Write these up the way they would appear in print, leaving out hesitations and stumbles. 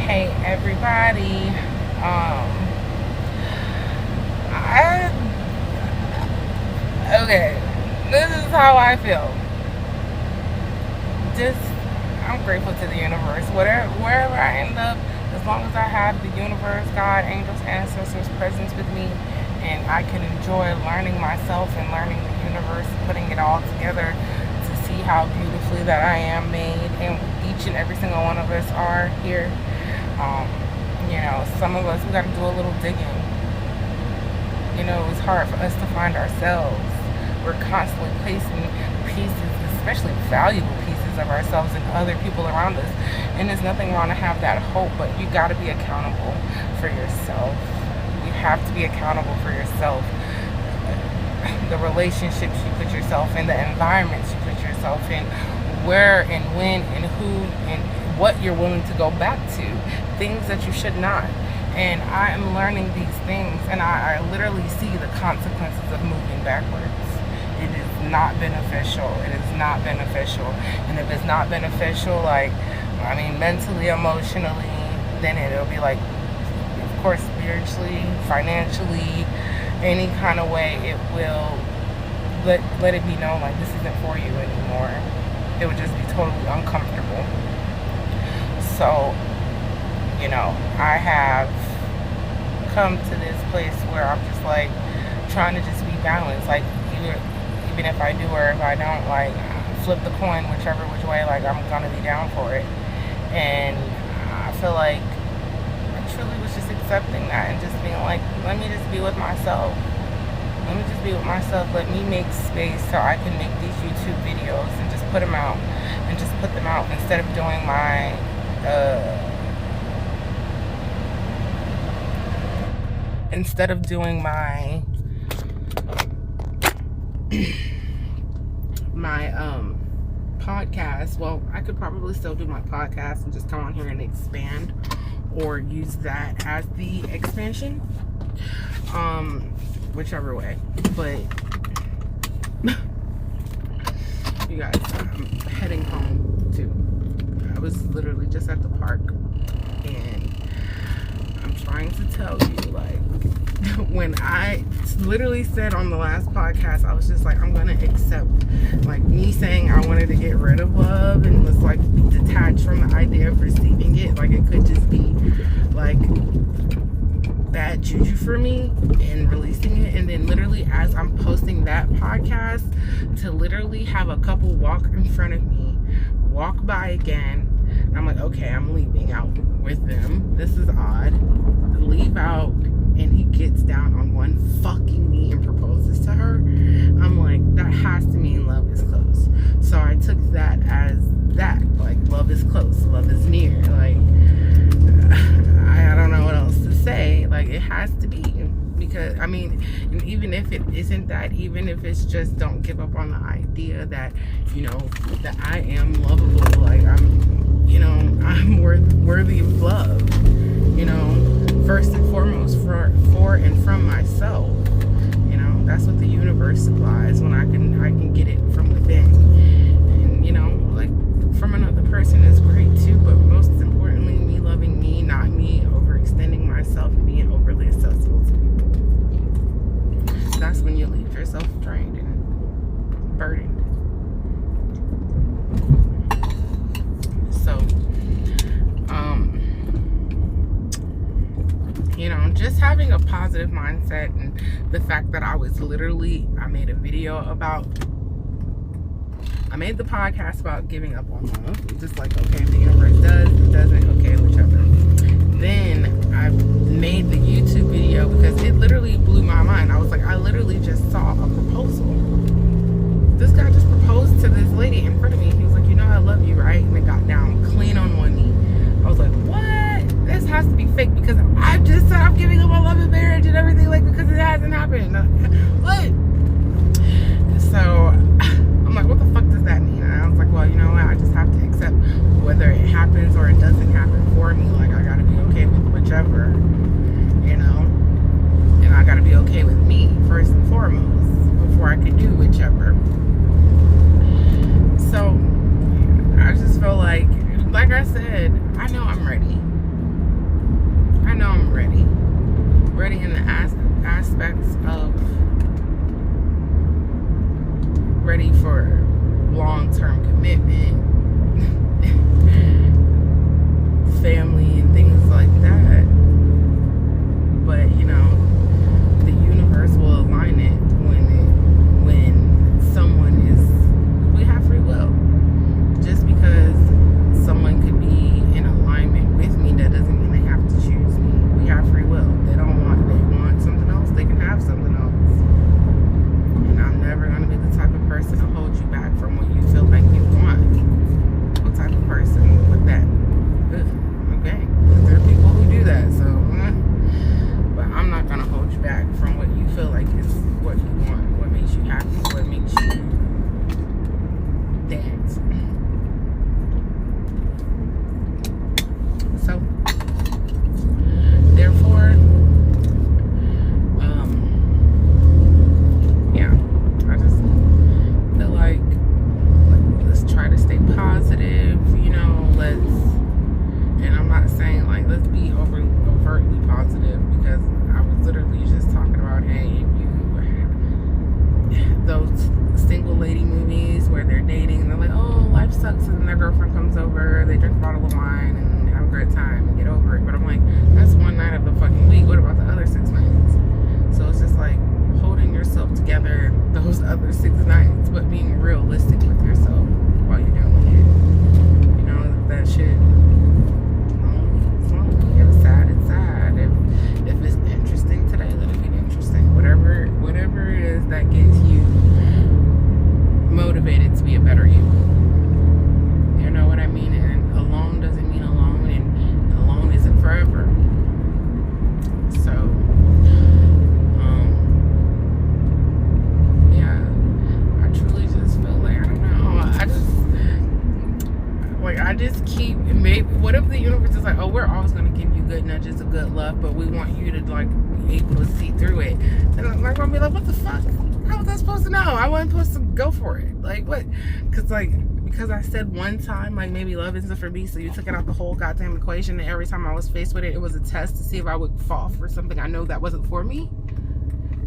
Hey everybody. I okay. This is how I feel. Just I'm grateful to the universe. Wherever I end up, as long as I have the universe, God, angels, ancestors, presence with me, and I can enjoy learning myself and learning the universe, putting it all together to see how beautifully that I am made, and each and every single one of us are here. Some of us, we got to do a little digging. It's hard for us to find ourselves. We're constantly placing pieces, especially valuable pieces of ourselves in other people around us. And there's nothing wrong to have that hope, but you got to be accountable for yourself. You have to be accountable for yourself. The relationships you put yourself in, the environments you put yourself in, where and when and who and what you're willing to go back to, things that you should not. And I am learning these things, and I literally see the consequences of moving backwards. It is not beneficial. It is not beneficial. And if it's not beneficial, mentally, emotionally, then it'll be like, of course, spiritually, financially, any kind of way, it will let it be known like this isn't for you anymore. It would just be totally uncomfortable. So, I have come to this place where I'm just like trying to just be balanced. Like even if I do or if I don't, like flip the coin which way, like I'm gonna be down for it. And I feel like I truly was just accepting that and just being like, let me just be with myself. Let me just be with myself. Let me make space so I can make these YouTube videos and just put them out instead of doing my podcast. Well, I could probably still do my podcast and just come on here and expand or use that as the expansion. Whichever way. But you guys, I'm heading home too. I was literally just at the park, and I'm trying to tell you, like, when I literally said on the last podcast, I was just like, I'm gonna accept, like, me saying I wanted to get rid of love and was like detached from the idea of receiving it. Like, it could just be like bad juju for me, and releasing it. And then literally as I'm posting that podcast, to literally have a couple walk in front of me, walk by again. I'm like, okay, I'm leaving out with them. This is odd. Leave out, and he gets down on one fucking knee and proposes to her. I'm like, that has to mean love is close. So I took that as that, like, love is close, love is near. Like, I don't know what else to say. Like, it has to be, because and even if it isn't that, even if it's just don't give up on the idea that that I am lovable. Like, I'm worthy of love. First and foremost, for and from myself. That's what the universe supplies when I can get it from within. And like, from another person is great too, but most importantly, me loving me, not me overextending myself and being overly accessible to people. That's when you leave yourself drained and burdened. So, just having a positive mindset, and the fact that I made a video I made the podcast about giving up on love. Just like, okay, the universe does, it doesn't, okay, whichever. Then I made the YouTube video because it literally blew my mind. I was like, I literally just saw a proposal. This guy just proposed to this lady in front of me. He was like, I love you, right? And it got down clean on one knee. I was like, what? This has to be fake, because I just said I'm giving up on love and marriage and everything, like, because it hasn't happened. What? So I'm like, what the fuck does that mean? And I was like, well, you know what? I just have to accept whether it happens or it doesn't happen for me. Like, I gotta be okay with whichever, and I gotta be okay with me first and foremost before I can do whichever. So I just feel like I said, I know I'm ready. know I'm ready. Ready in the aspects of ready for long-term commitment, family, and things like that. But you know, the universe will align it when someone is. We have free will. Just because someone could be in alignment with me, that doesn't mean they have to choose me. We have free will. They want something else, they can have something else. And I'm never going to be the type of person to hold you back from what you feel like you want. What type of person with that? Okay. There are people who do that, so but I'm not going to hold you back from what you feel like is what you want, what makes you happy, what makes you dance. So, therefore, yeah, I just feel like let's try to stay positive, you know, and I'm not saying like let's be overtly positive, because I was literally just talking about, hey, those single lady movies where they're dating and they're like, oh, life sucks, and then their girlfriend comes over, they drink a bottle of wine and have a great time and get over it. But I'm like, that's one night of the fucking week. What about the other 6 nights? So it's just like holding yourself together those other 6 nights, but being realistic with yourself while you're doing it. You know, that shit, it's lonely. If it's sad, it's sad. If it's interesting today, let it be interesting. Whatever it is that gets you motivated to be a better you. You know what I mean? And alone doesn't mean alone, and alone isn't forever. So, yeah, I truly just feel like, I don't know, I just keep, maybe, what if the universe is like, oh, we're always going to give you good nudges of good luck, but we want you to, like, be able to see through it. And I'm going to be like, what the fuck? How was I supposed to know? I wasn't supposed to go for it. Like, what? Because I said one time, like, maybe love isn't for me, so you took it out the whole goddamn equation, and every time I was faced with it, it was a test to see if I would fall for something I know that wasn't for me?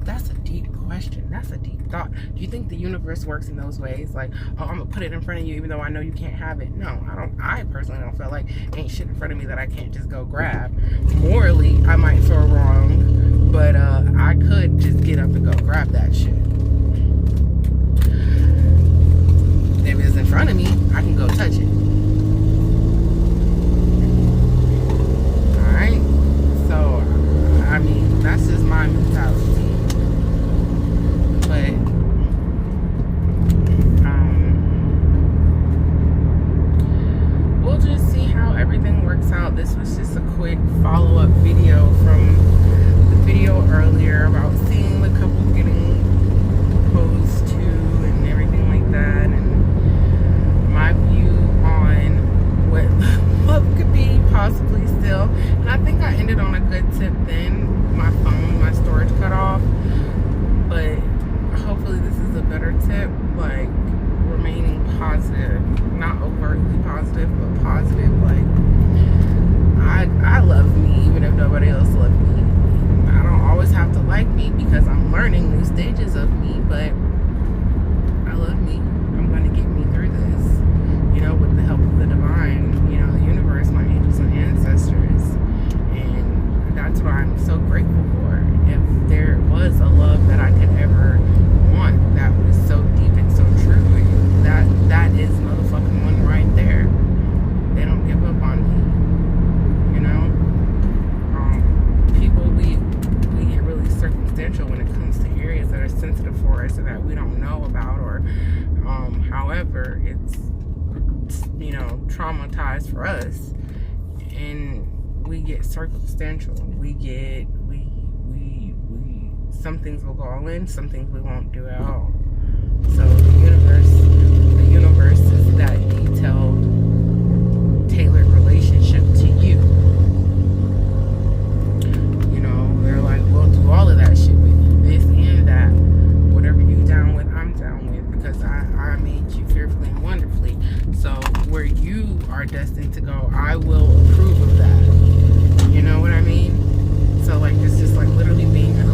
That's a deep question. That's a deep thought. Do you think the universe works in those ways? Like, oh, I'm gonna put it in front of you even though I know you can't have it. No, I don't. I personally don't feel like ain't shit in front of me that I can't just go grab. Morally, I might feel wrong, but I could just get up and go grab that shit. If it's in front of me, I can go touch it. Alright? So, I mean, that's just my mentality. But, we'll just see how everything works out. This was just a quick follow-up video from the video earlier about seeing the couple getting proposed to and everything like that, and my view on what love could be possibly still. And I think I ended on a good tip then. My storage cut off, but hopefully this is a better tip, like remaining positive, not overtly positive, but positive. Like, I love me even if nobody else loves me. I don't always have to like me because I'm learning new stages of me, but I love me. I'm going to get me through this, you know, with the help of the divine, you know, the universe, my angels and ancestors. And that's what I'm so grateful for. If there was a love that I could ever want that was so deep and so true, that is motherfucking one right there. They don't give up on me, you know. People, we get really circumstantial when it comes to areas that are sensitive for us and that we don't know about, or however it's, you know, traumatized for us, and we get circumstantial. Some things will go all in, some things we won't do at all. So the universe is that detailed, tailored relationship to you. You know, they're like, we'll do all of that shit with you, this and that. Whatever you down with, I'm down with, because I made you fearfully and wonderfully. So where you are destined to go, I will approve of that. You know what I mean? So like it's just like literally being in